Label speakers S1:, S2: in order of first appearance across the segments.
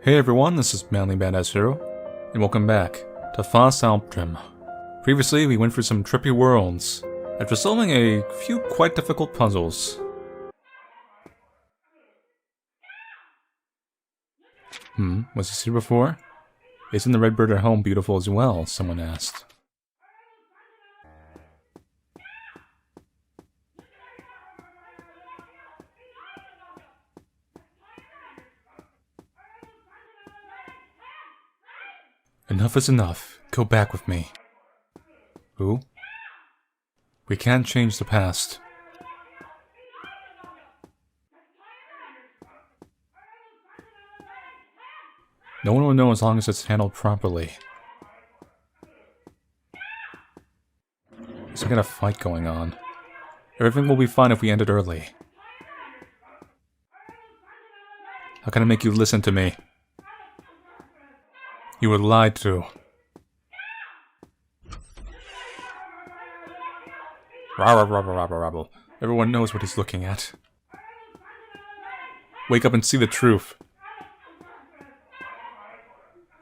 S1: Hey everyone, this is Manly Badass Hero, and welcome back to Fausts Alptraum. Previously, we went through some trippy worlds, after solving a few quite difficult puzzles. Was this here before? Isn't the red bird at home beautiful as well? Someone asked. Enough is enough. Go back with me. Who? We can't change the past. No one will know as long as it's handled properly. There's some kind of fight going on. Everything will be fine if we end it early. How can I make you listen to me? You were lied to. Rabble, rabble, rabble, rabble. Everyone knows what he's looking at. Wake up and see the truth.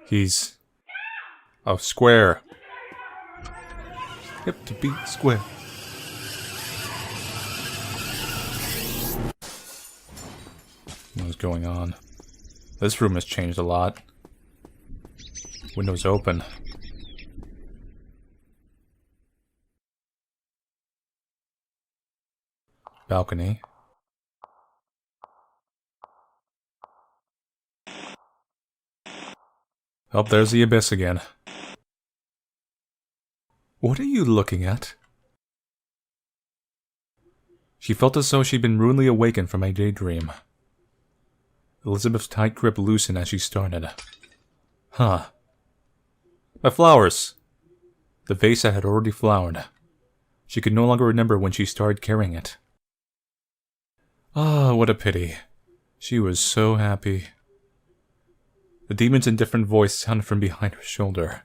S1: He's a square. Hip to beat square. What's going on? This room has changed a lot. Windows open. Balcony. Oh, there's the abyss again. What are you looking at? She felt as though she'd been rudely awakened from a daydream. Elizabeth's tight grip loosened as she started. Huh. My flowers! The vase that had already flowered. She could no longer remember when she started carrying it. Ah, what a pity. She was so happy. The demon's indifferent voice sounded from behind her shoulder.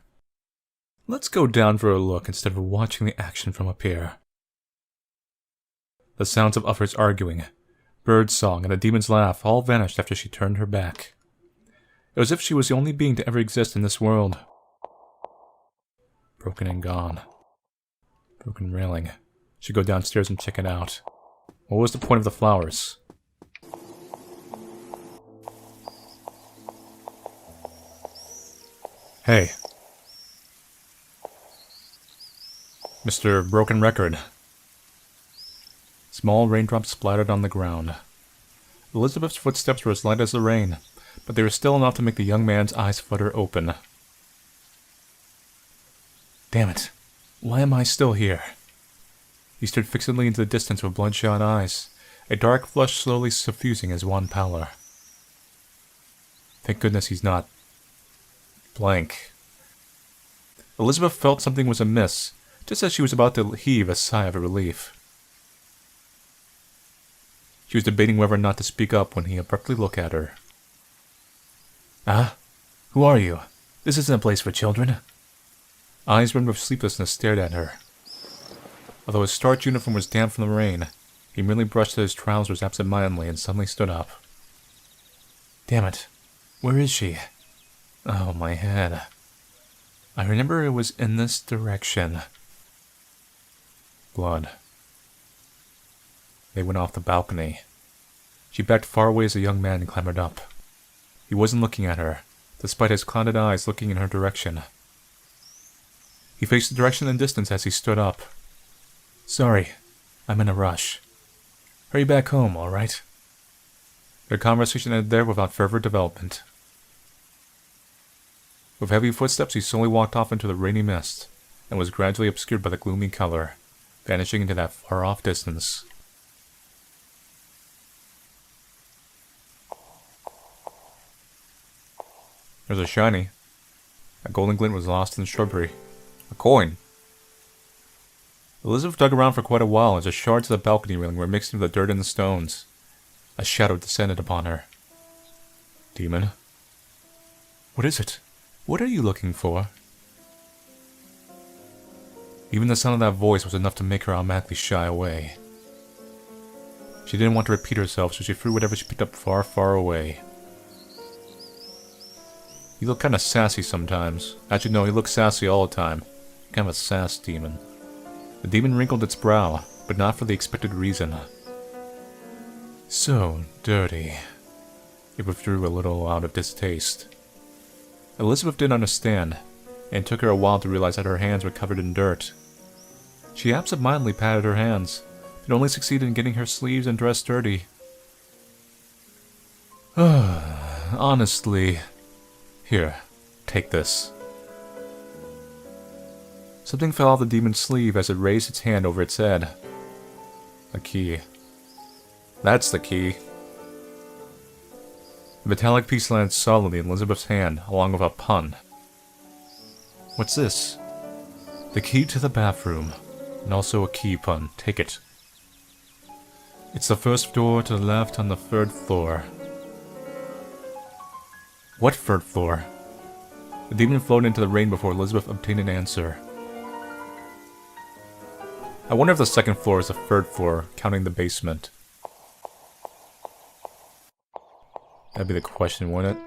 S1: Let's go down for a look instead of watching the action from up here. The sounds of others arguing, bird song, and the demon's laugh all vanished after she turned her back. It was as if she was the only being to ever exist in this world. Broken and gone. Broken railing. Should go downstairs and check it out. What was the point of the flowers? Hey. Mr. Broken Record. Small raindrops splattered on the ground. Elizabeth's footsteps were as light as the rain, but they were still enough to make the young man's eyes flutter open. Damn it. Why am I still here? He stared fixedly into the distance with bloodshot eyes, a dark flush slowly suffusing his wan pallor. Thank goodness he's not blank. Elizabeth felt something was amiss, just as she was about to heave a sigh of relief. She was debating whether or not to speak up when he abruptly looked at her. Ah? Who are you? This isn't a place for children. Eyes rimmed with sleeplessness stared at her. Although his starched uniform was damp from the rain, he merely brushed at his trousers absent-mindedly and suddenly stood up. Damn it. Where is she? Oh, my head. I remember it was in this direction. Blood. They went off the balcony. She backed far away as the young man clambered up. He wasn't looking at her, despite his clouded eyes looking in her direction. He faced the direction in the distance as he stood up. Sorry, I'm in a rush. Hurry back home, all right? Their conversation ended there without further development. With heavy footsteps, he slowly walked off into the rainy mist, and was gradually obscured by the gloomy color, vanishing into that far-off distance. There's a shiny. A golden glint was lost in the shrubbery. A coin. Elizabeth dug around for quite a while as the shards of the balcony railing were mixed into the dirt and the stones. A shadow descended upon her. Demon? What is it? What are you looking for? Even the sound of that voice was enough to make her automatically shy away. She didn't want to repeat herself, so she threw whatever she picked up far, far away. You look kinda sassy sometimes. Actually, no, he looks sassy all the time. Kind of a sass demon. The demon wrinkled its brow, but not for the expected reason. So dirty. It withdrew a little out of distaste. Elizabeth didn't understand, and it took her a while to realize that her hands were covered in dirt. She absentmindedly patted her hands, but only succeeded in getting her sleeves and dress dirty. Honestly... Here, take this. Something fell off the demon's sleeve as it raised its hand over its head. A key. That's the key. The metallic piece landed solidly in Elizabeth's hand, along with a pun. What's this? The key to the bathroom, and also a key pun. Take it. It's the first door to the left on the 3rd floor. What 3rd floor? The demon flowed into the rain before Elizabeth obtained an answer. I wonder if the 2nd floor is the 3rd floor, counting the basement. That'd be the question, wouldn't it?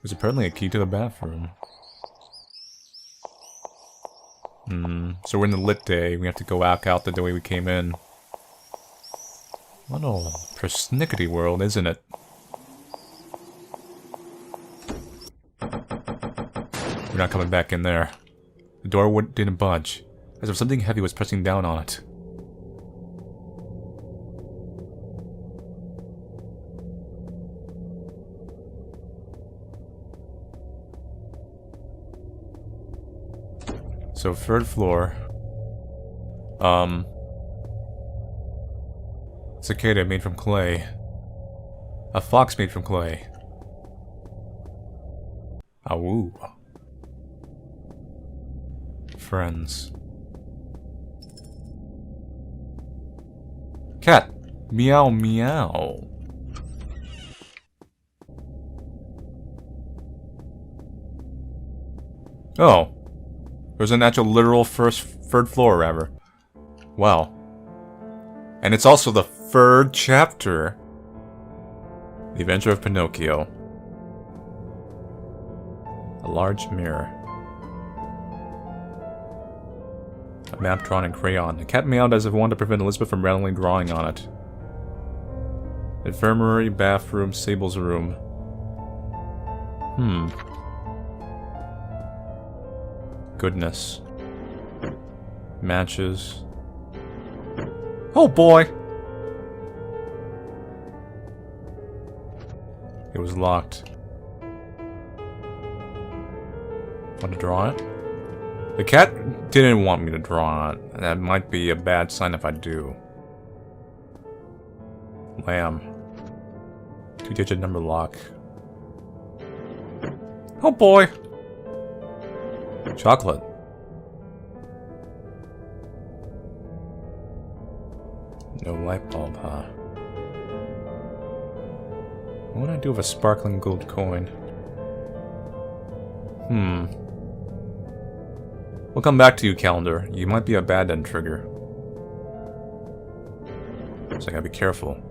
S1: There's apparently a key to the bathroom. So we're in the lit day. We have to go back out the way we came in. What a persnickety world, isn't it? We're not coming back in there. The door didn't budge, as if something heavy was pressing down on it. So 3rd floor. Cicada made from clay. A fox made from clay. Awoo. Friends. Cat. Meow meow. Oh. There's an actual literal 3rd floor, rather. Wow. And it's also the 3rd chapter. The Adventure of Pinocchio. A large mirror. A map drawn in crayon. The cat meowed as if it wanted to prevent Elizabeth from randomly drawing on it. Infirmary, bathroom, Sable's room. Goodness. Matches. Oh boy! It was locked. Want to draw it? The cat didn't want me to draw it. That might be a bad sign if I do. Lamb. 2-digit number lock. Oh boy! Chocolate. No light bulb, huh? What would I do with a sparkling gold coin? We'll come back to you, calendar. You might be a bad end trigger. So I gotta be careful.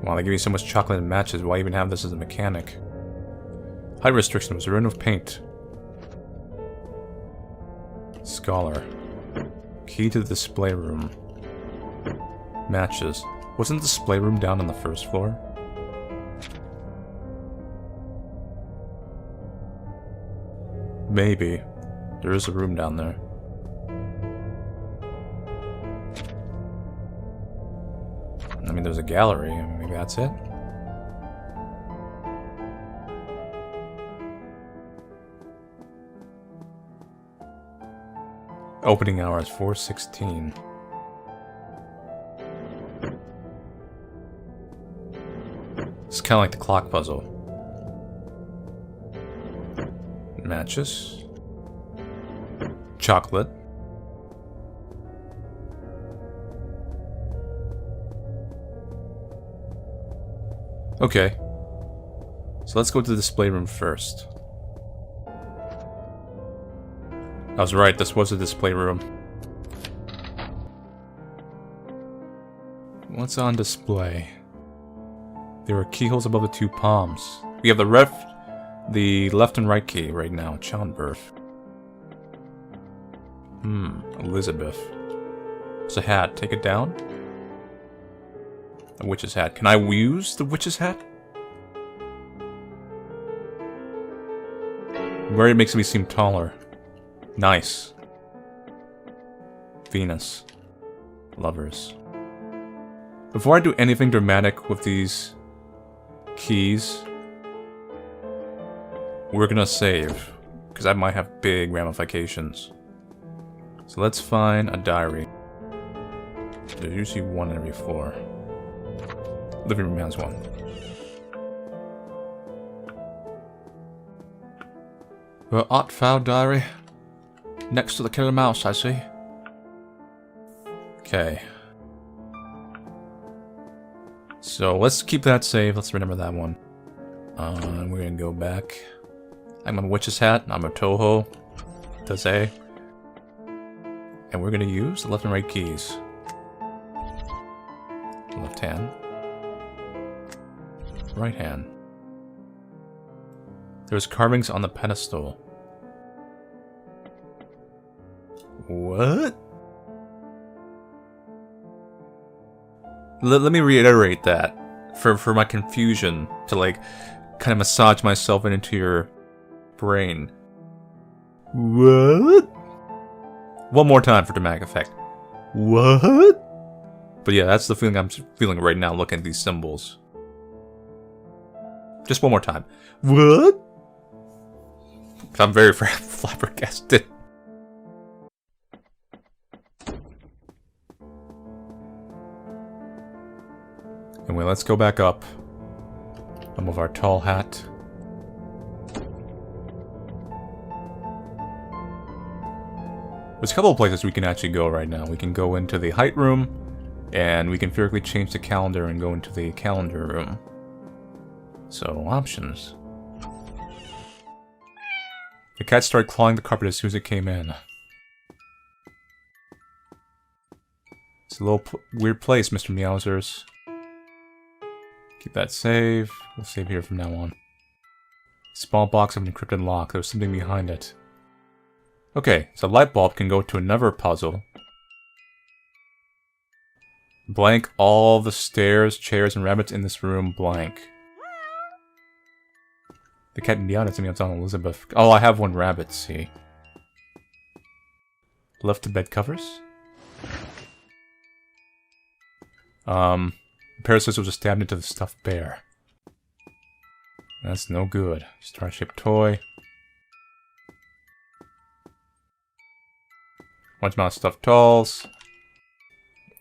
S1: Wow, they give you so much chocolate and matches, why even have this as a mechanic? Height restriction was ruined with paint. Scholar. Key to the display room. Matches. Wasn't the display room down on the 1st floor? Maybe. There is a room down there. I mean, there's a gallery. Maybe that's it? Opening hours 4:16. It's kind of like the clock puzzle. Matches. Chocolate. Okay. So let's go to the display room first. I was right, this was a display room. What's on display? There are keyholes above the two palms. We have the left and right key right now. Childbirth. Elizabeth. It's a hat. Take it down. A witch's hat. Can I use the witch's hat? Very makes me seem taller. Nice. Venus. Lovers. Before I do anything dramatic with these keys, we're gonna save, because that might have big ramifications. So let's find a diary. There's usually one on every floor. Living room has one. Well, Art Foul diary. Next to the killer mouse, I see. Okay. So let's keep that saved. Let's remember that one. We're gonna go back. I'm on Witch's Hat. I'm a Toho. Taze. And we're gonna use the left and right keys. Left hand. Right hand. There's carvings on the pedestal. What? Let me reiterate that for my confusion, to like kind of massage myself into your brain. What? One more time for dramatic effect. What? But yeah, that's the feeling I'm feeling right now looking at these symbols. Just one more time. What? I'm very flabbergasted. Anyway, let's go back up. And move our tall hat. There's a couple of places we can actually go right now. We can go into the height room, and we can theoretically change the calendar and go into the calendar room. So, options. The cat started clawing the carpet as soon as it came in. It's a little weird place, Mr. Meowsers. Keep that save. We'll save here from now on. Small box of an encrypted lock. There's something behind it. Okay, so light bulb can go to another puzzle. Blank all the stairs, chairs, and rabbits in this room blank. The cat meowed at me on Elizabeth. Oh, I have one rabbit, see. Left to bed covers? A pair of scissors was stabbed into the stuffed bear. That's no good. Star-shaped toy. Large amount of stuffed dolls.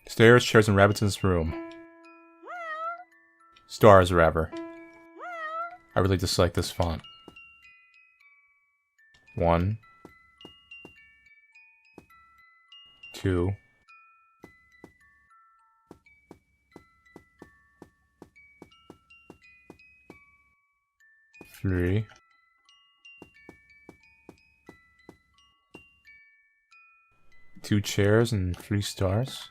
S1: Stairs, chairs, and rabbits in this room. Stars, rather. I really dislike this font. 1, 2, 3, 2 chairs and 3 stars.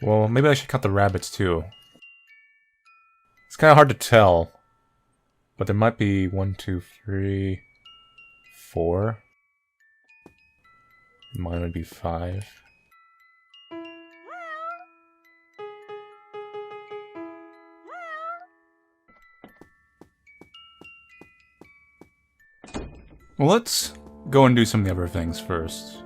S1: Well, maybe I should cut the rabbits too. It's kind of hard to tell, but there might be 1, 2, 3, 4. Mine would be 5. Well, let's go and do some of the other things first.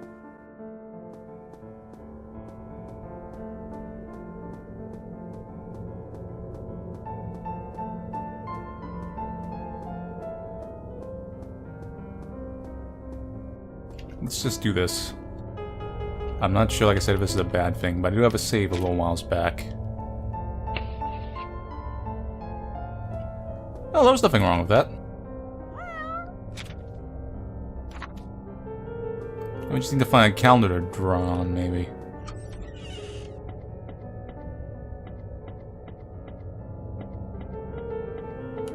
S1: Let's just do this. I'm not sure, like I said, if this is a bad thing, but I do have a save a little whiles back. Oh, there was nothing wrong with that. We just need to find a calendar to draw on, maybe.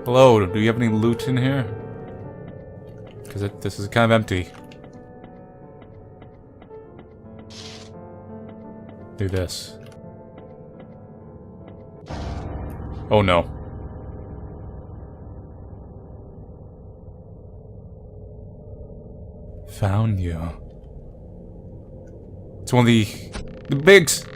S1: Hello, do you have any loot in here? Because this is kind of empty. Do this. Oh no. Found you. It's one of the bigs.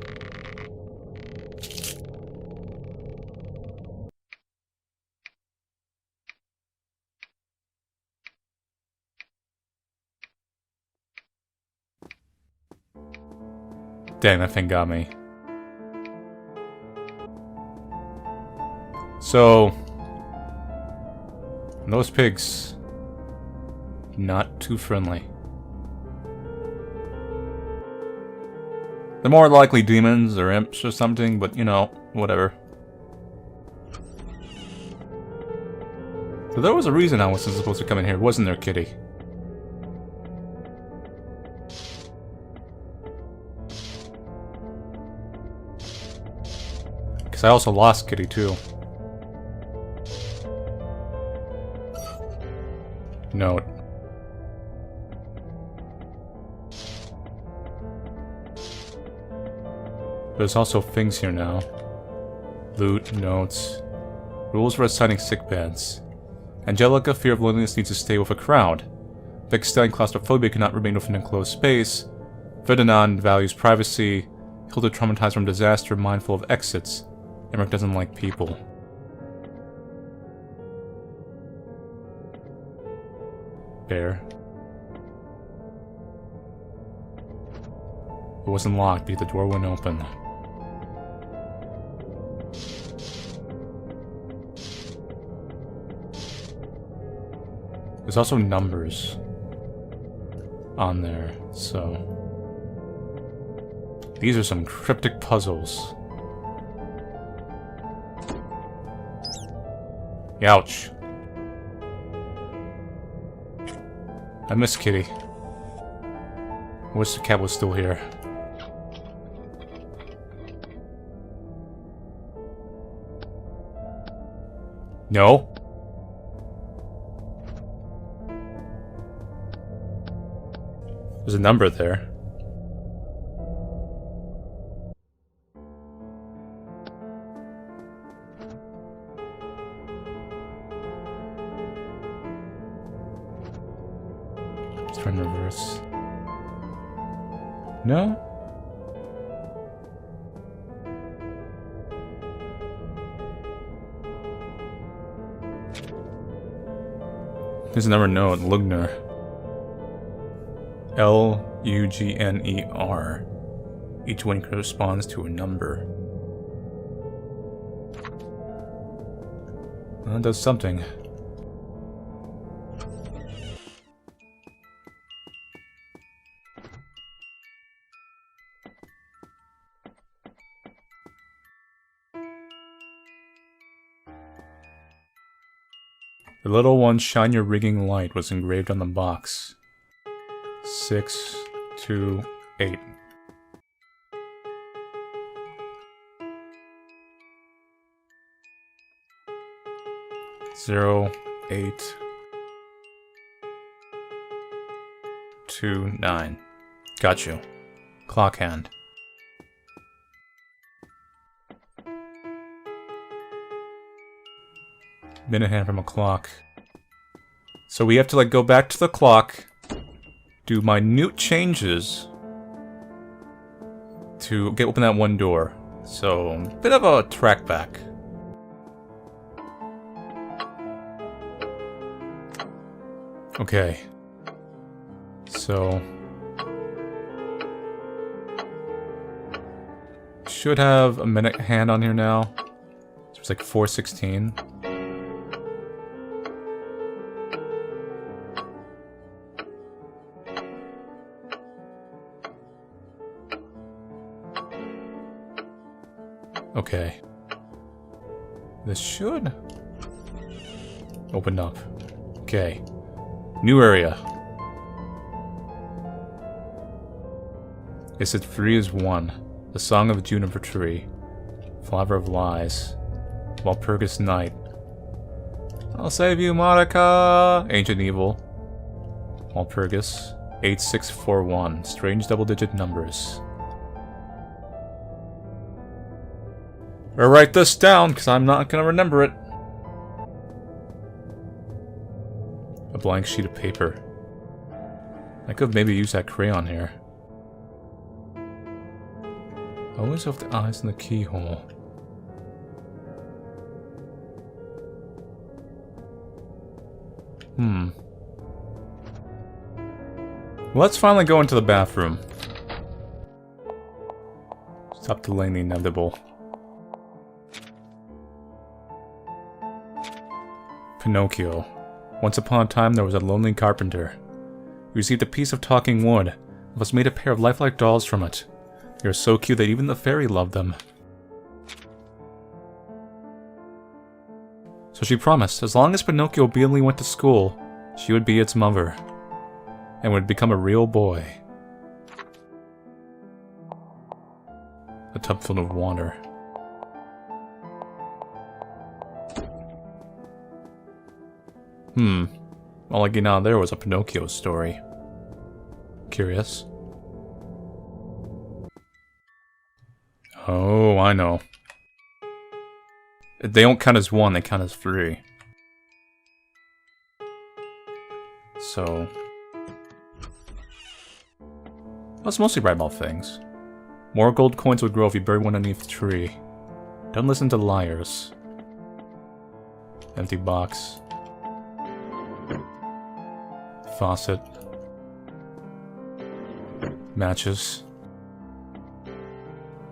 S1: Dang, that thing got me. So, those pigs, not too friendly. They're more likely demons or imps or something, but you know, whatever. So there was a reason I wasn't supposed to come in here, wasn't there, kitty? Because I also lost kitty too. Note. There's also things here now. Loot, notes. Rules for assigning sick beds. Angelica, fear of loneliness, needs to stay with a crowd. Vexstein, claustrophobia, cannot remain within an enclosed space. Ferdinand values privacy. Hilda, traumatized from disaster, mindful of exits. Emmerich doesn't like people. Bear. It wasn't locked because the door wouldn't open. There's also numbers on there, so... These are some cryptic puzzles. Ouch. I miss Kitty. I wish the cat was still here. No? There's a number there. Let's try and reverse. No? There's another note, Lugner. L-U-G-N-E-R. Each one corresponds to a number. Well, that does something. The little one, shine your rigging light, was engraved on the box. 628. Zero, 8, 2, 9. Got you. Clock hand. Minute hand from a clock. So we have to like go back to the clock, do minute changes to get open that one door. So bit of a track back. Okay. So should have a minute hand on here now. So it's like 4:16. Okay. This should open up. Okay. New area. Is it free as one? The Song of a Juniper Tree. Flower of Lies. Walpurgis Night. I'll save you, Monica! Ancient Evil. Walpurgis. 8641. Strange double-digit numbers. I'll write this down, because I'm not going to remember it. A blank sheet of paper. I could have maybe used that crayon here. I always have the eyes in the keyhole. Let's finally go into the bathroom. Stop delaying the inevitable. Pinocchio. Once upon a time there was a lonely carpenter. He received a piece of talking wood and was made a pair of lifelike dolls from it. They were so cute that even the fairy loved them. So she promised, as long as Pinocchio obediently went to school, she would be its mother, and would become a real boy. A tub filled with water. All I get out there was a Pinocchio story. Curious. Oh, I know. They don't count as one, they count as 3. So... let's mostly write about things. More gold coins would grow if you buried one underneath the tree. Don't listen to liars. Empty box. Faucet. Matches.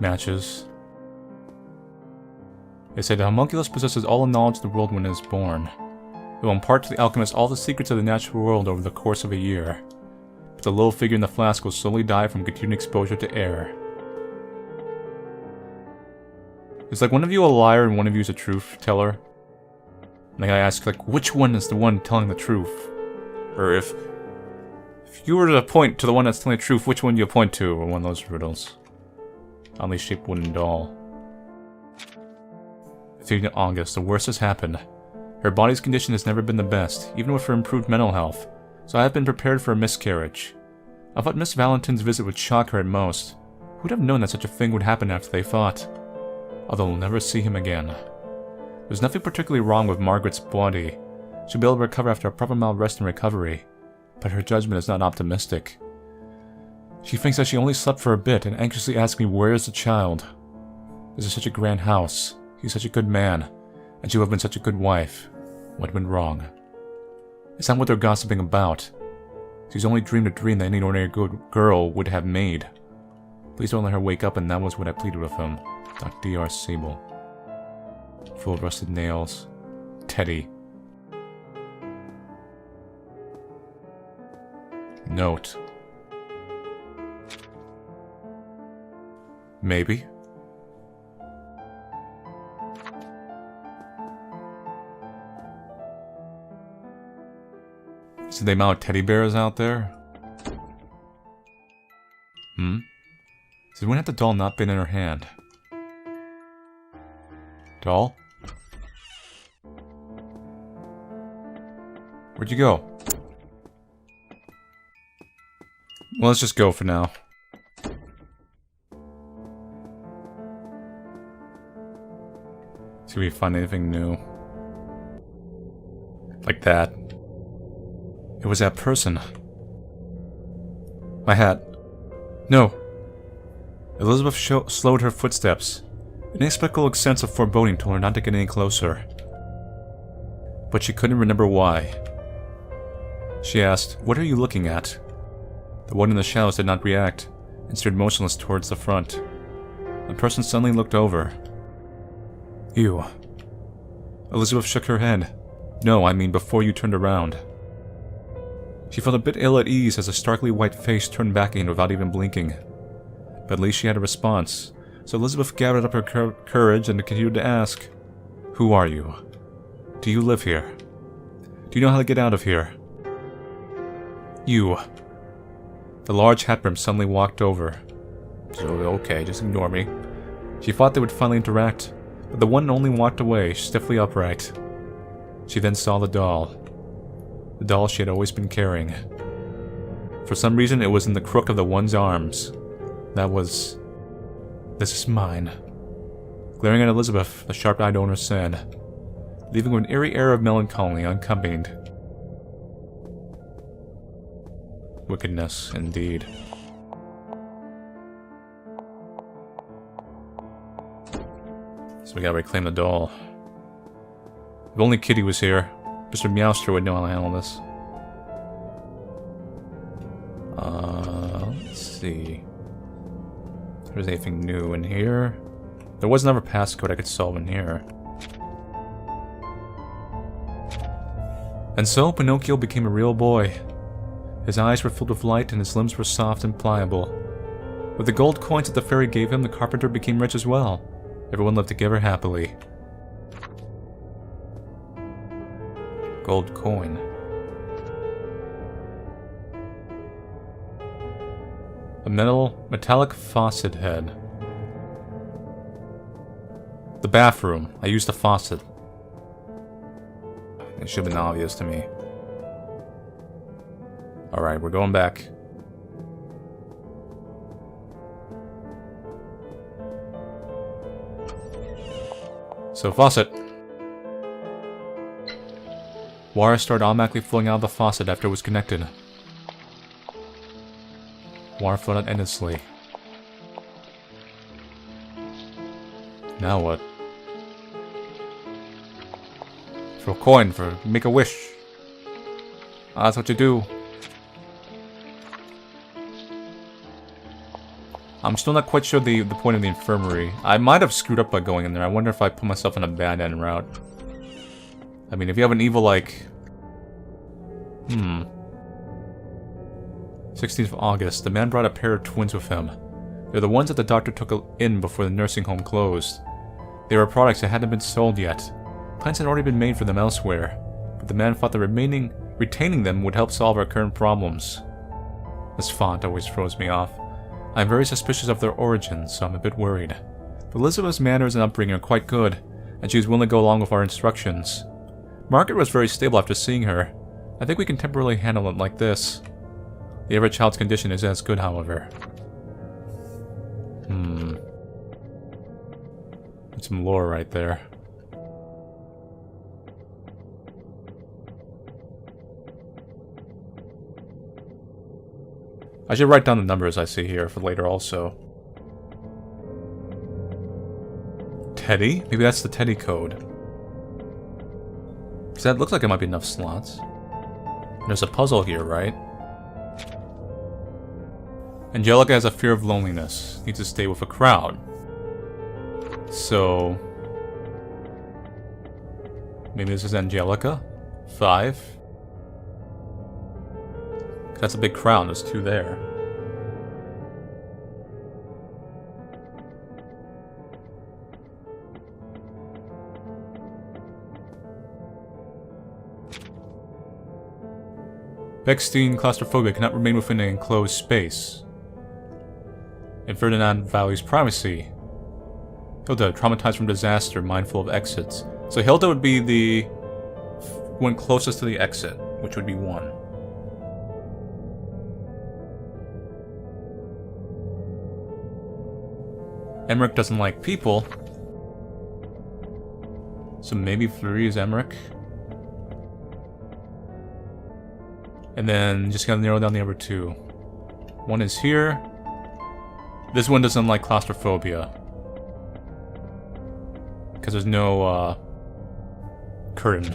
S1: Matches. They say the homunculus possesses all the knowledge of the world when it is born. It will impart to the alchemist all the secrets of the natural world over the course of a year. But the little figure in the flask will slowly die from continued exposure to air. It's like one of you a liar and one of you is a truth teller. And I ask, like, which one is the one telling the truth? Or if you were to point to the one that's telling the truth, which one do you point to? Or one of those riddles. Oddly shaped wooden doll. 15th August, the worst has happened. Her body's condition has never been the best, even with her improved mental health, so I have been prepared for a miscarriage. I thought Miss Valentine's visit would shock her at most. Who would have known that such a thing would happen after they fought? Although we'll never see him again. There's nothing particularly wrong with Margaret's body. She'll be able to recover after a proper amount of rest and recovery, but her judgment is not optimistic. She thinks that she only slept for a bit and anxiously asks me, where is the child? This is such a grand house. He's such a good man, and she would have been such a good wife. What went wrong? It's not what they're gossiping about. She's only dreamed a dream that any ordinary good girl would have made. Please don't let her wake up, and that was what I pleaded with him. Dr. D.R. Sable. Full of rusted nails. Teddy. Note. Maybe. See the amount of teddy bears out there? So when had the doll not been in her hand? Doll? Where'd you go? Well, let's just go for now. See if we find anything new. Like that. It was that person. My hat. No. Elizabeth slowed her footsteps. An inexplicable sense of foreboding told her not to get any closer. But she couldn't remember why. She asked, "What are you looking at?" The one in the shadows did not react, and stared motionless towards the front. The person suddenly looked over. You. Elizabeth shook her head. No, I mean before you turned around. She felt a bit ill at ease as a starkly white face turned back again without even blinking. But at least she had a response, so Elizabeth gathered up her courage and continued to ask, "Who are you? Do you live here? Do you know how to get out of here?" You. The large hat brim suddenly walked over. So, okay, just ignore me. She thought they would finally interact, but the one only walked away, stiffly upright. She then saw the doll. The doll she had always been carrying. For some reason, it was in the crook of the one's arms. That was... "This is mine." Glaring at Elizabeth, the sharp-eyed owner said, leaving with an eerie air of melancholy unaccompanied. Wickedness, indeed. So we gotta reclaim the doll. If only Kitty was here, Mr. Meowster would know how to handle this. Let's see. If there's anything new in here. There was another passcode I could solve in here. And so Pinocchio became a real boy. His eyes were filled with light and his limbs were soft and pliable. With the gold coins that the fairy gave him, the carpenter became rich as well. Everyone lived together happily. Gold coin. A metallic faucet head. The bathroom. I used the faucet. It should have been obvious to me. Alright, we're going back. So, faucet. Water started automatically flowing out of the faucet after it was connected. Water flowed out endlessly. Now what? Throw a coin for make a wish. That's what you do. I'm still not quite sure the point of the infirmary. I might have screwed up by going in there. I wonder if I put myself on a bad end route. I mean, if you have an evil, like... 16th of August, the man brought a pair of twins with him. They're the ones that the doctor took in before the nursing home closed. They were products that hadn't been sold yet. Plans had already been made for them elsewhere, but the man thought that retaining them would help solve our current problems. This font always throws me off. I'm very suspicious of their origins, so I'm a bit worried. But Elizabeth's manners and upbringing are quite good, and she was willing to go along with our instructions. Margaret was very stable after seeing her. I think we can temporarily handle it like this. The average child's condition is as good, however. That's some lore right there. I should write down the numbers I see here for later also. Teddy? Maybe that's the Teddy code. Because that looks like it might be enough slots. And there's a puzzle here, right? Angelica has a fear of loneliness. Needs to stay with a crowd. So... maybe this is Angelica? 5? That's a big crowd. There's 2 there. Bechstein claustrophobia cannot remain within an enclosed space. And Ferdinand values privacy. Hilda, traumatized from disaster, mindful of exits. So Hilda would be the one closest to the exit, which would be 1. Emmerich doesn't like people. So maybe 3 is Emmerich. And then just gotta narrow down the other 2. 1 is here. This one doesn't like claustrophobia. Because there's no, curtain.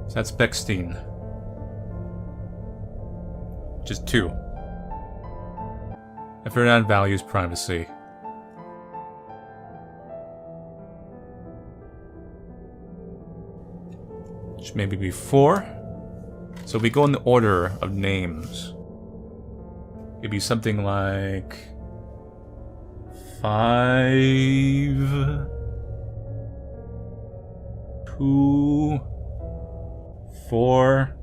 S1: So that's Bechstein. Which is 2. And Ferdinand values privacy. Which maybe be 4. So we go in the order of names. It'd be something like 5, 2, 4,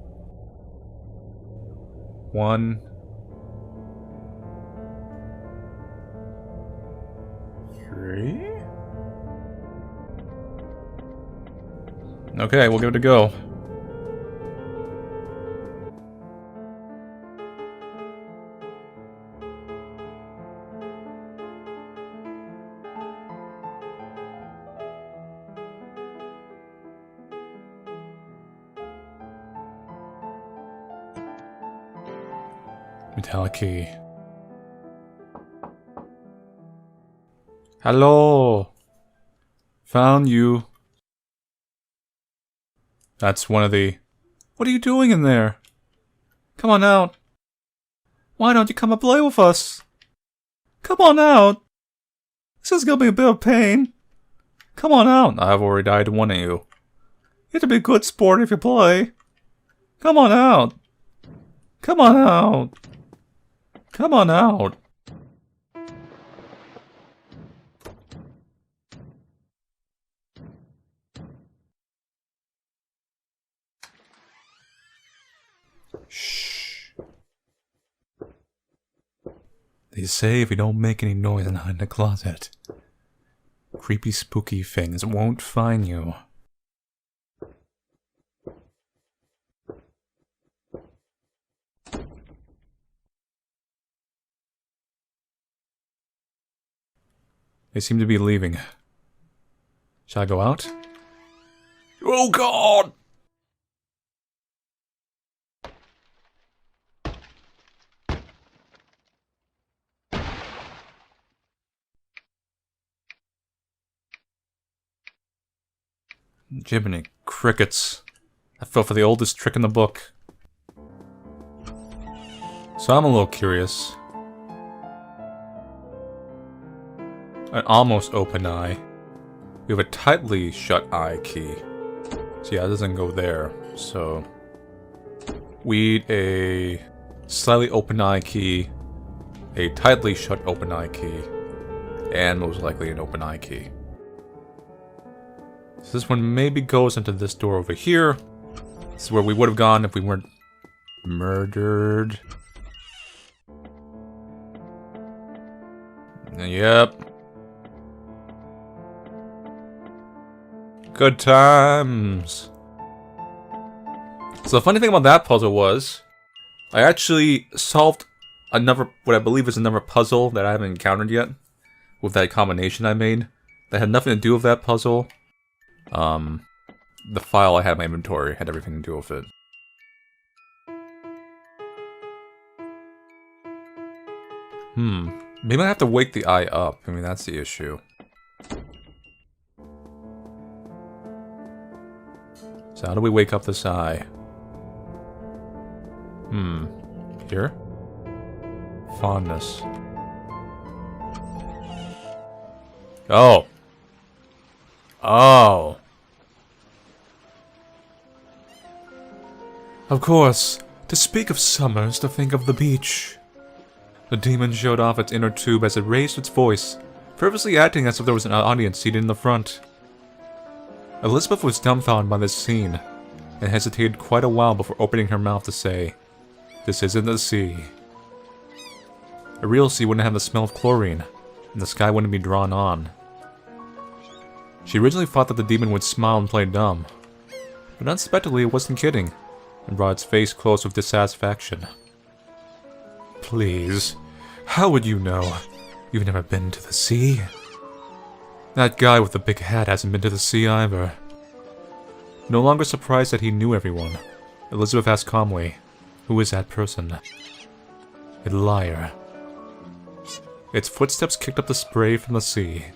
S1: 1, 3. Okay, we'll give it a go. Metallic key. Hello! Found you. That's one of the... What are you doing in there? Come on out. Why don't you come and play with us? Come on out. This is gonna be a bit of pain. Come on out. I've already died to one of you. You have to be a good sport if you play. Come on out. Come on out. Come on out. Shh. They say if you don't make any noise and hide in the closet, creepy spooky things won't find you. They seem to be leaving. Shall I go out? Oh God! Jiminy crickets. I fell for the oldest trick in the book. So I'm a little curious. An almost open eye. We have a tightly shut eye key. So yeah, it doesn't go there. So we need a slightly open eye key, a tightly shut open eye key, and most likely an open eye key. So this one maybe goes into this door over here. This is where we would have gone if we weren't murdered. Yep. Good times. So the funny thing about that puzzle was, I actually solved another, what I believe is another puzzle that I haven't encountered yet, with that combination I made. That had nothing to do with that puzzle. The file I had in my inventory had everything to do with it. Maybe I have to wake the eye up. I mean, that's the issue. So how do we wake up this eye? Here? Fondness. Oh. Oh. Of course. To speak of summer is to think of the beach. The demon showed off its inner tube as it raised its voice, purposely acting as if there was an audience seated in the front. Elizabeth was dumbfounded by this scene, and hesitated quite a while before opening her mouth to say, "This isn't the sea." A real sea wouldn't have the smell of chlorine, and the sky wouldn't be drawn on. She originally thought that the demon would smile and play dumb, but unexpectedly it wasn't kidding, and brought its face close with dissatisfaction. "Please, how would you know? You've never been to the sea." That guy with the big hat hasn't been to the sea either. No longer surprised that he knew everyone, Elizabeth asked calmly, "Who is that person?" "A liar." Its footsteps kicked up the spray from the sea.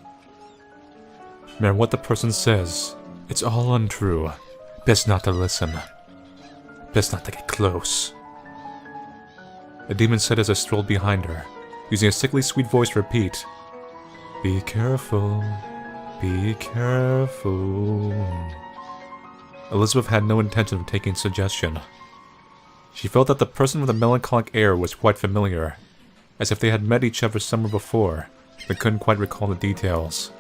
S1: No matter what the person says, it's all untrue. Best not to listen. Best not to get close. The demon said as I strolled behind her, using a sickly sweet voice to repeat, "Be careful. Be careful." Elizabeth had no intention of taking suggestion. She felt that the person with the melancholic air was quite familiar, as if they had met each other somewhere before, but couldn't quite recall the details.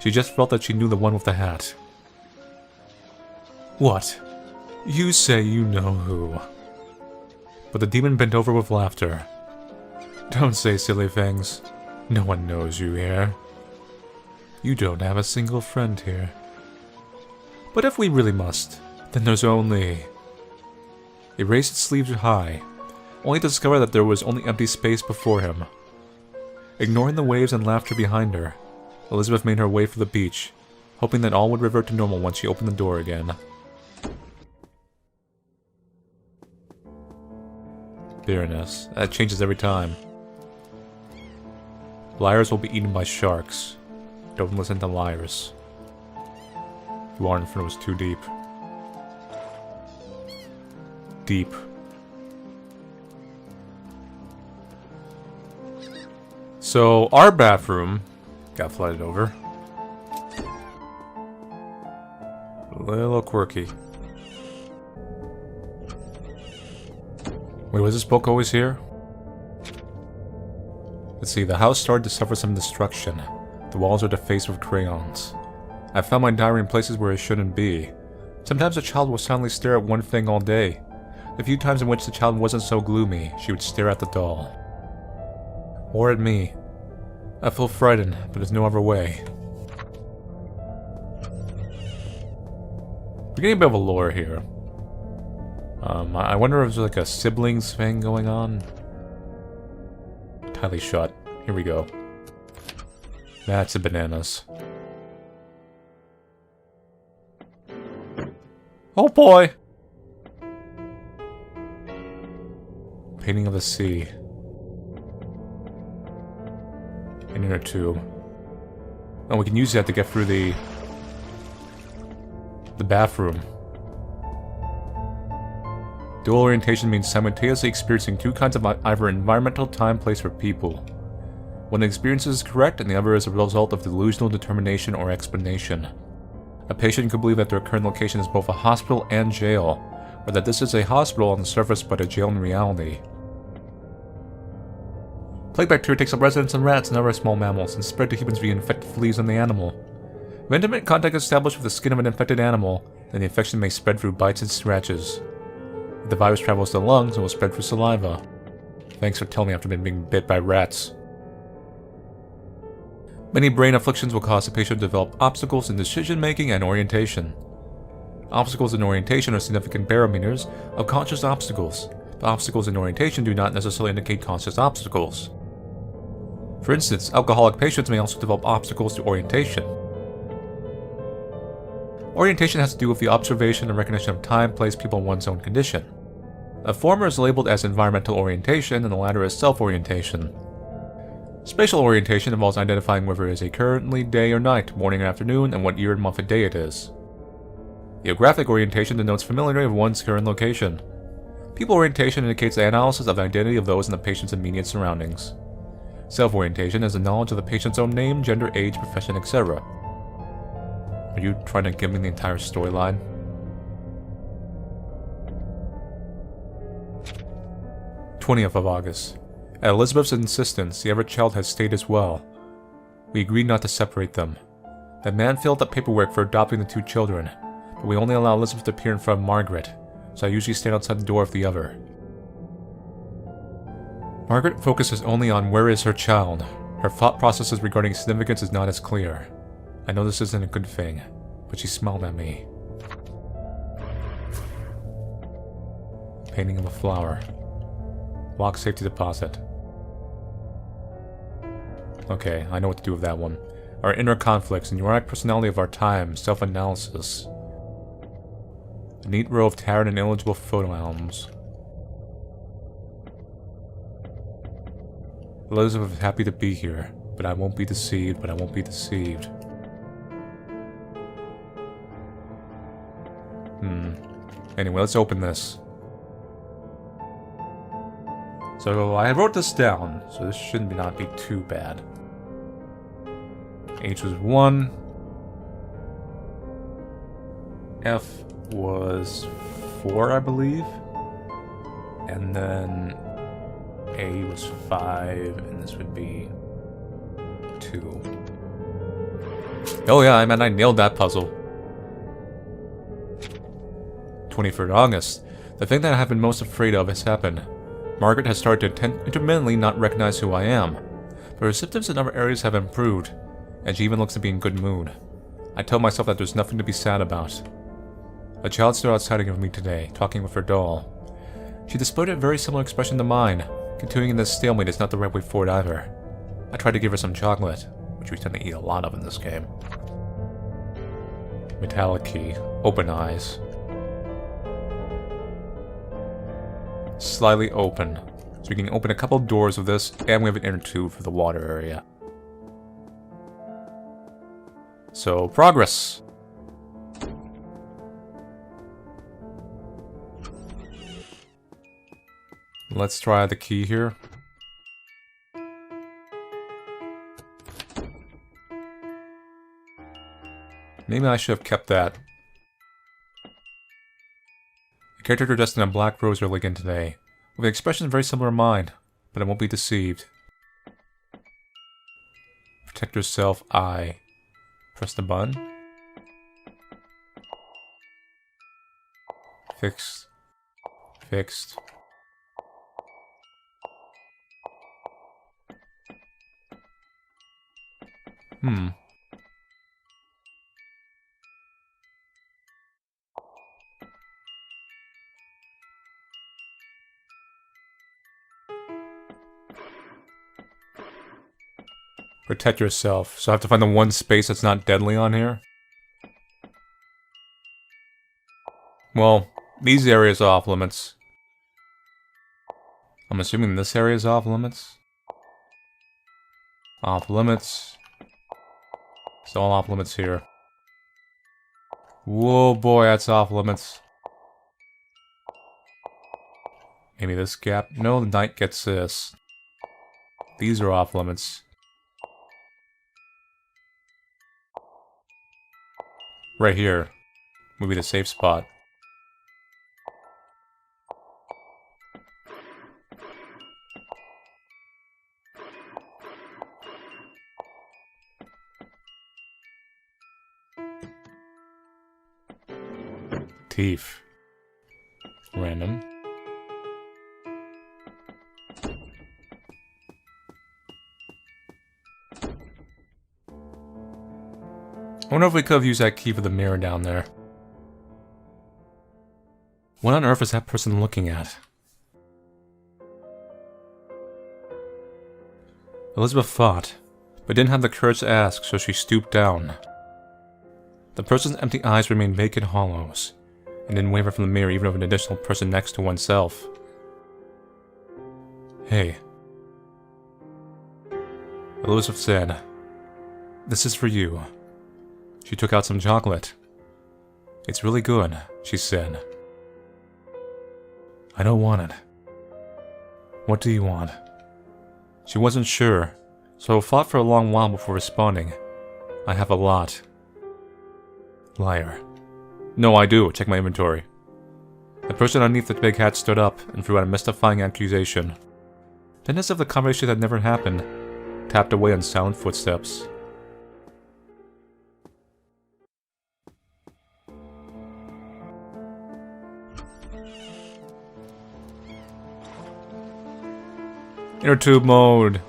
S1: She just felt that she knew the one with the hat. "What? You say you know who?" But the demon bent over with laughter. "Don't say silly things. No one knows you here. You don't have a single friend here. But if we really must, then there's only..." It raised its sleeves high, only to discover that there was only empty space before him. Ignoring the waves and laughter behind her, Elizabeth made her way for the beach, hoping that all would revert to normal once she opened the door again. Bitterness. That changes every time. Liars will be eaten by sharks. Don't listen to liars. The water in front was too deep. Deep. So, our bathroom got flooded over. A little quirky. Wait, was this book always here? Let's see, the house started to suffer some destruction. The walls are defaced with crayons. I found my diary in places where it shouldn't be. Sometimes a child will silently stare at one thing all day. The few times in which the child wasn't so gloomy, she would stare at the doll. Or at me. I feel frightened, but there's no other way. We're getting a bit of a lore here. I wonder if there's like a siblings thing going on. Tightly shut. Here we go. That's the bananas. Oh boy! Painting of the sea. An inner tube. Oh, we can use that to get through the bathroom. Dual orientation means simultaneously experiencing two kinds of either environmental, time, place, or people. One experience is correct, and the other is a result of delusional determination or explanation. A patient could believe that their current location is both a hospital and jail, or that this is a hospital on the surface but a jail in reality. Plague bacteria takes up residence in rats and other small mammals, and spread to humans via infected fleas on the animal. If intimate contact is established with the skin of an infected animal, then the infection may spread through bites and scratches. If the virus travels to the lungs, it will spread through saliva. Thanks for telling me after being bit by rats. Many brain afflictions will cause the patient to develop obstacles in decision-making and orientation. Obstacles in orientation are significant barometers of conscious obstacles, but obstacles in orientation do not necessarily indicate conscious obstacles. For instance, alcoholic patients may also develop obstacles to orientation. Orientation has to do with the observation and recognition of time, place, people, and one's own condition. The former is labeled as environmental orientation, and the latter is self-orientation. Spatial orientation involves identifying whether it is a currently day or night, morning or afternoon, and what year and month of day it is. Geographic orientation denotes familiarity of one's current location. People orientation indicates the analysis of the identity of those in the patient's immediate surroundings. Self-orientation is the knowledge of the patient's own name, gender, age, profession, etc. Are you trying to give me the entire storyline? August 20th. At Elizabeth's insistence, the other child has stayed as well. We agreed not to separate them. The man filled out paperwork for adopting the two children, but we only allow Elizabeth to appear in front of Margaret, so I usually stand outside the door of the other. Margaret focuses only on where is her child. Her thought processes regarding significance is not as clear. I know this isn't a good thing, but she smiled at me. Painting of a flower. Lock safety deposit. Okay, I know what to do with that one. Our inner conflicts, and neurotic personality of our time, self-analysis. A neat row of tarot and illegible photo albums. Elizabeth is happy to be here, but I won't be deceived, Anyway, let's open this. So, I wrote this down, so this shouldn't not be too bad. H was 1. F was 4, I believe. And then A was 5, and this would be 2. Oh yeah, I nailed that puzzle. 23rd August. The thing that I have been most afraid of has happened. Margaret has started to intermittently not recognize who I am, but her symptoms in other areas have improved, and she even looks to be in good mood. I tell myself that there's nothing to be sad about. A child stood outside of me today, talking with her doll. She displayed a very similar expression to mine. Continuing in this stalemate is not the right way forward either. I tried to give her some chocolate, which we tend to eat a lot of in this game. Metallic key. Open eyes. Slightly open. So we can open a couple doors with this, and we have an inner tube for the water area. So, progress! Let's try the key here. Maybe I should have kept that. A character dressed in a black rose elegant today, with an expression very similar to mine, but I won't be deceived. Protect yourself, I. Press the button. Fixed. Fixed. Protect yourself. So I have to find the one space that's not deadly on here. Well, these areas are off limits. I'm assuming this area is off limits. Off limits. It's all off limits here. Whoa, boy, that's off limits. Maybe this gap. No, the knight gets this. These are off limits. Right here would be the safe spot. Thief. Random. I wonder if we could have used that key for the mirror down there. What on earth is that person looking at? Elizabeth thought, but didn't have the courage to ask, so she stooped down. The person's empty eyes remained vacant hollows, and didn't waver from the mirror even of an additional person next to oneself. Hey. Elizabeth said, "This is for you." She took out some chocolate. "It's really good," she said. "I don't want it." "What do you want?" She wasn't sure, so thought for a long while before responding. "I have a lot." Liar. "No, I do. Check my inventory." The person underneath the big hat stood up and threw out a mystifying accusation. Then, as if the conversation had never happened, tapped away on silent footsteps. Inner tube mode.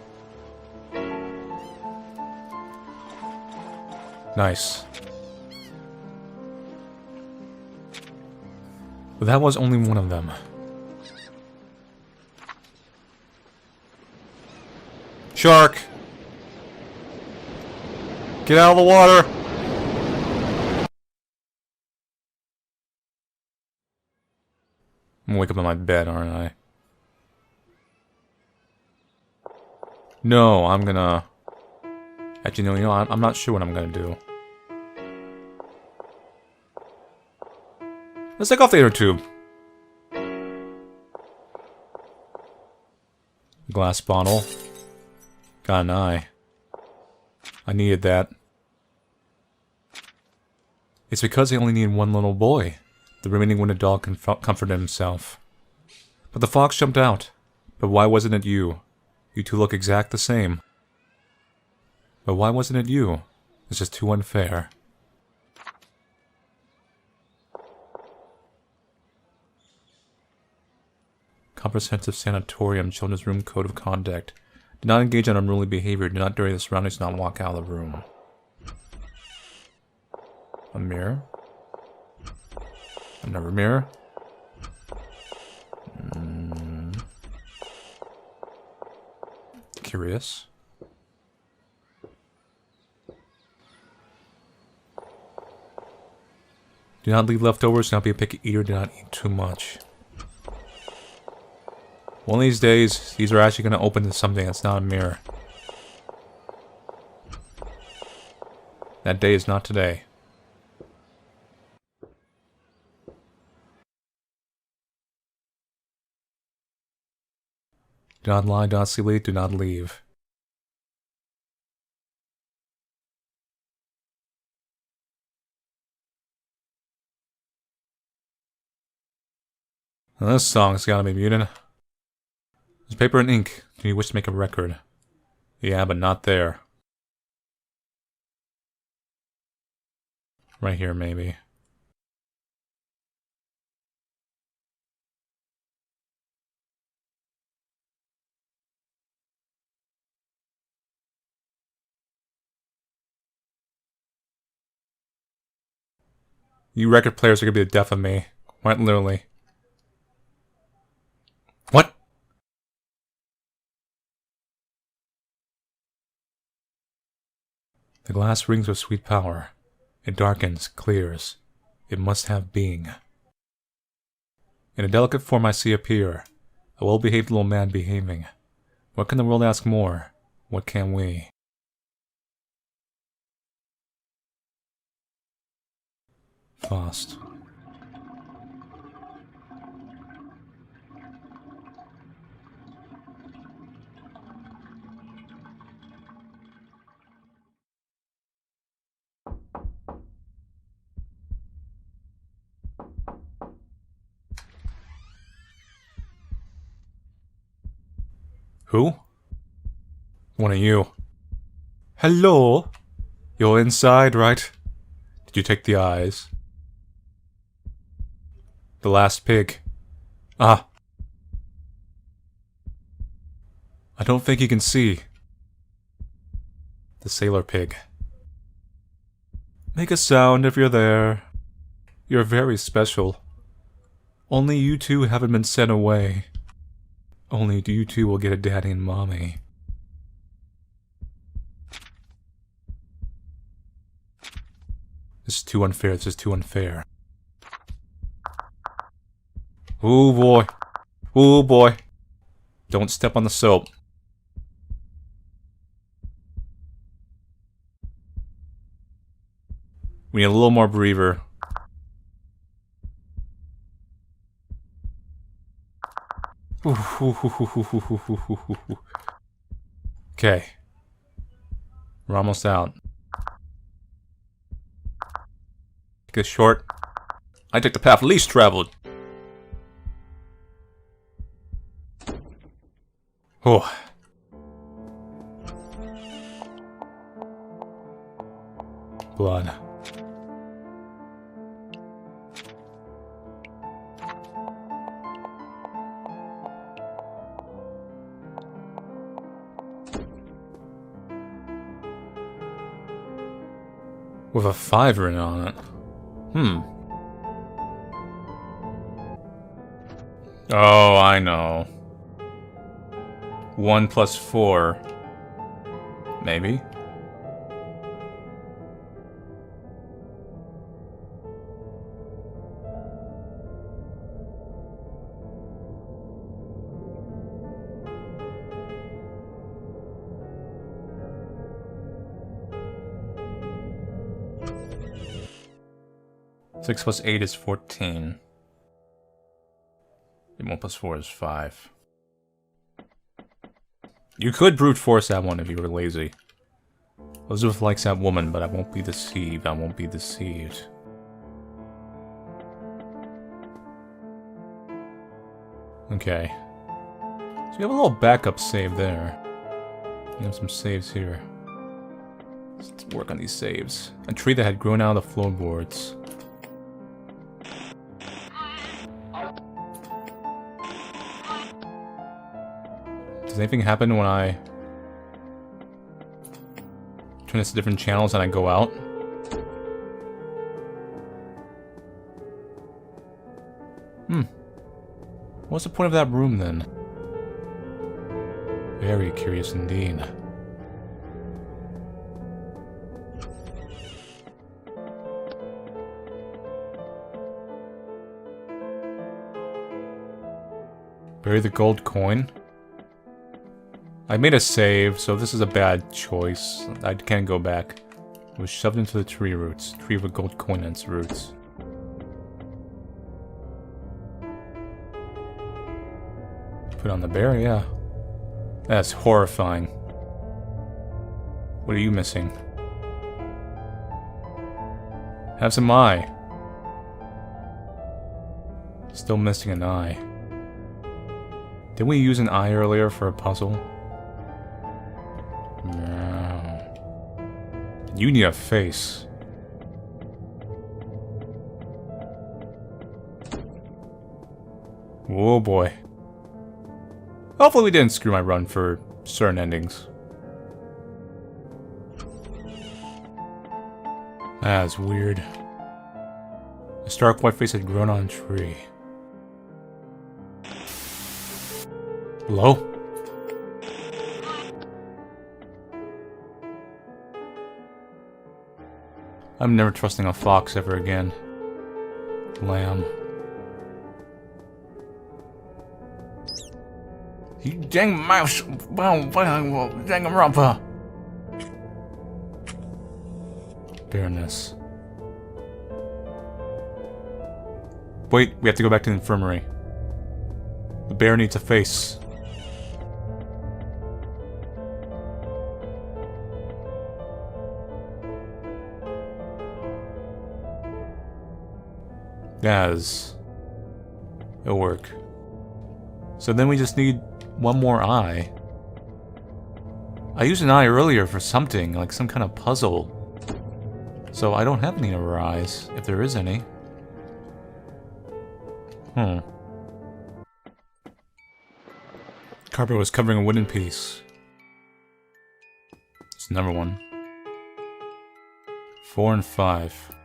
S1: Nice. But that was only one of them. Shark! Get out of the water! I'm gonna wake up in my bed, aren't I? No, I'm gonna... Actually, no, I'm not sure what I'm gonna do. Let's take off the inner tube. Glass bottle. Got an eye. I needed that. It's because they only needed one little boy. The remaining wounded dog comforted himself. But the fox jumped out. But why wasn't it you? You two look exact the same. But why wasn't it you? It's just too unfair. Comprehensive Sanatorium Children's Room Code of Conduct. Do not engage in unruly behavior. Do not dirty the surroundings. Do not walk out of the room. A mirror? Another mirror? Curious. Do not leave leftovers. Do not be a picky eater. Do not eat too much. One of these days, these are actually going to open to something that's not a mirror. That day is not today. Do not lie, do not see late, do not leave. Now this song's gotta be muted. There's paper and ink. Do you wish to make a record? Yeah, but not there. Right here, maybe. You record players are gonna be the death of me. Quite literally. What? The glass rings with sweet power. It darkens, clears. It must have being. In a delicate form I see appear. A well-behaved little man behaving. What can the world ask more? What can we? Faust. Who? One of you. Hello? You're inside, right? Did you take the eyes? The last pig. Ah. I don't think you can see. The sailor pig. Make a sound if you're there. You're very special. Only you two haven't been sent away. Only you two will get a daddy and mommy. This is too unfair, this is too unfair. Ooh boy. Ooh boy. Don't step on the soap. We need a little more breather. Okay. We're almost out. Take this short. I take the path least traveled. Oh. Blood. With a 5 written on it. Oh, I know. 1 plus 4. Maybe? Six plus 8 is 14. And 1 plus 4 is 5. You could brute force that one if you were lazy. Elizabeth likes that woman, but I won't be deceived. I won't be deceived. Okay. So you have a little backup save there. You have some saves here. Let's work on these saves. A tree that had grown out of the floorboards. Does anything happen when I turn this to different channels and I go out? What's the point of that room then? Very curious indeed. Bury the gold coin. I made a save, so this is a bad choice. I can't go back. It was shoved into the tree roots. Tree with a gold coin in its roots. Put on the bear, yeah. That's horrifying. What are you missing? Have some eye. Still missing an eye. Didn't we use an eye earlier for a puzzle? No. You need a face. Oh boy. Hopefully we didn't screw my run for certain endings. That's weird. A stark white face had grown on a tree. Hello? I'm never trusting a fox ever again. Lamb. You dang mouse! Dang rumpa! Bareness. Wait, we have to go back to the infirmary. The bear needs a face. Yes. It'll work. So then we just need one more eye. I used an eye earlier for something, like some kind of puzzle. So I don't have any other eyes, if there is any. Carpet was covering a wooden piece. It's number 1. 4 and 5.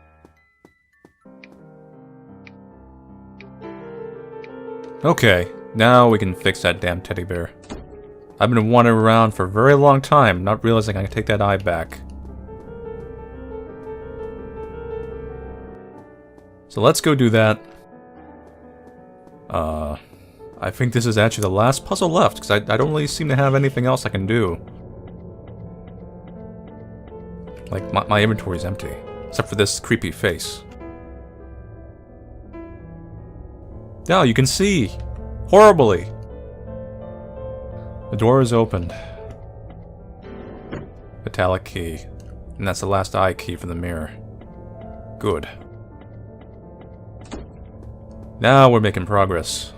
S1: Okay, now we can fix that damn teddy bear. I've been wandering around for a very long time, not realizing I can take that eye back. So let's go do that. I think this is actually the last puzzle left, because I don't really seem to have anything else I can do. Like, my inventory's empty, except for this creepy face. Now you can see! Horribly! The door is opened. Metallic key. And that's the last eye key for the mirror. Good. Now we're making progress.